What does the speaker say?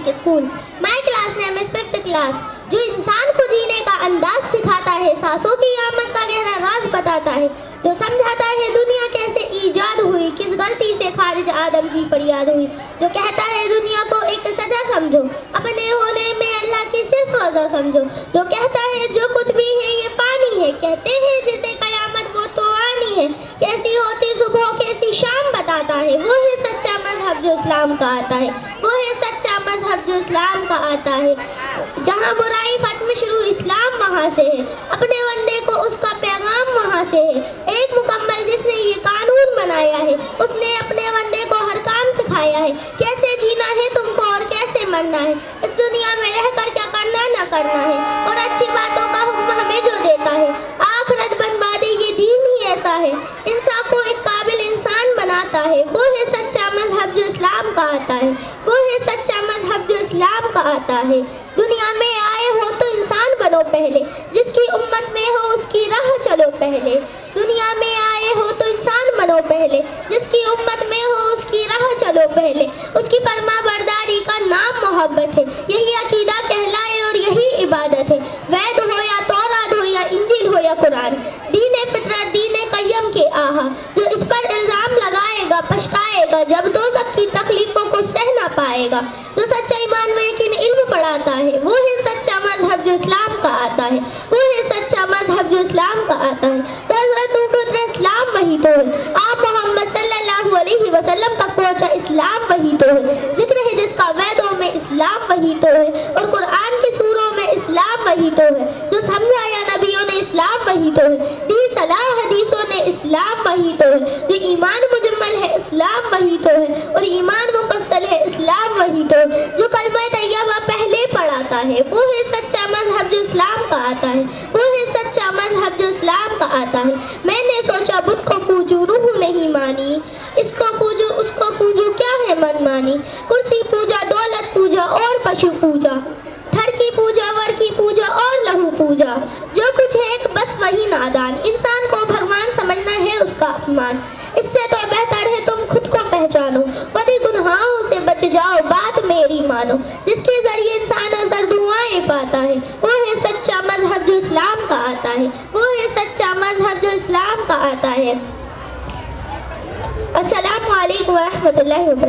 Islamic school. My class name is 5th class. جو انسان کو جینے کا انداز سکھاتا ہے, سانسوں کی آمد کا گہرا راز بتاتا ہے, جو سمجھاتا ہے دنیا کیسے ایجاد ہوئی, کس غلطی سے خارج آدم کی فریاد ہوئی, جو کہتا ہے دنیا کو ایک سزا سمجھو, اپنے ہونے میں اللہ کی صرف رضا سمجھو, جو کہتا ہے جو کچھ بھی ہے یہ فانی ہے, کہتے ہیں جسے قیامت وہ تو آنی ہے, کیسی ہوتی صبح کیسی شام بتاتا ہے, وہ ہے سچا مذہب جو اسلام کا آتا ہے, وہ ہے سچا مذہب جو اسلام کا آتا ہے. جہاں برائی ختم شروع اسلام وہاں سے ہے, اپنے بندے کو اس کا پیغام وہاں سے ہے, ایک مکمل جس نے یہ قانون بنایا ہے, اس نے اپنے بندے کو ہر کام سکھایا ہے, کیسے جینا ہے تم کو اور کیسے مرنا ہے, اس دنیا میں رہ کر کیا کرنا نہ کرنا ہے, اور اچھی باتوں کا حکم ہمیں جو دیتا ہے, آخرت بنوا دے یہ دین ہی ایسا ہے, انسان کو ایک قابل انسان بناتا ہے, وہ ہے سچا مذہب جو اسلام کا آتا ہے, وہ ہے سچا مذہب جو اسلام کا آتا ہے. دنیا میں آئے ہو تو انسان بنو پہلے, جس کی امت میں ہو اس کی راہ چلو پہلے, دنیا میں آئے ہو تو انسان بنو پہلے, جس کی امت میں ہو اس کی راہ چلو پہلے, اس کی فرما برداری کا نام محبت ہے, یہی عقیدہ کہلائے اور یہی عبادت ہے, وید ہو یا تورات ہو یا انجیل ہو یا قرآن, دین فطرت دین قیم کے آہا, جو اس پر الزام لگائے گا پچھتائے گا جب دوزخ کی تکلیفوں کو سہ نہ پائے گا, جو سچا ایمان و یقین علم پڑھاتا ہے, وہ ہے سچا مذہب جو اسلام کا آتا ہے, وہ ہے سچا مذہب جو اسلام کا آتا ہے. تو حضرت نور اسلام وہی تو ہے, آپ محمد صلی اللہ علیہ وسلم تک پہنچا اسلام وہی تو ہے, ذکر ہے جس کا ویدوں میں اسلام وہی تو ہے, اور قرآن کی سوروں میں اسلام وہی تو ہے, جو سمجھایا نبیوں نے اسلام وہی تو ہے, دی صلاح حدیثوں نے اسلام وہی تو ہے, جو ایمان مجمل ہے اسلام وہی تو ہے, اور ایمان مفصل ہے اسلام وہی تو ہے, جو کلمہ طیبہ پہلے پڑھاتا ہے, وہ ہے سچا مذہب جو اسلام کا آتا ہے, وہ ہے سچا مذہب جو اسلام کا آتا ہے. میں نے سوچا بت کو پوجوں روح نہیں مانی, اس کو پوجو اس کو پوجو کیا ہے من مانی, کرسی پوجا دولت پوجا اور پشو پوجا, تھر کی پوجا ور کی پوجا اور لہو پوجا, جو کچھ ہے ایک بس وہی نادان, انسان کو بھگوان سمجھنا ہے اس کا اپمان, اس سے تو بہتر ہے تم خود کو پہچانو, بدی گناہوں سے بچ جاؤ بات میری مانو, جس کے ذریعے انسان ازر دعائیں پاتا ہے, وہ ہے سچا مذہب جو اسلام کا آتا ہے, وہ ہے سچا مذہب جو اسلام کا آتا ہے. السلام علیکم ورحمۃ اللہ وبرکاتہ.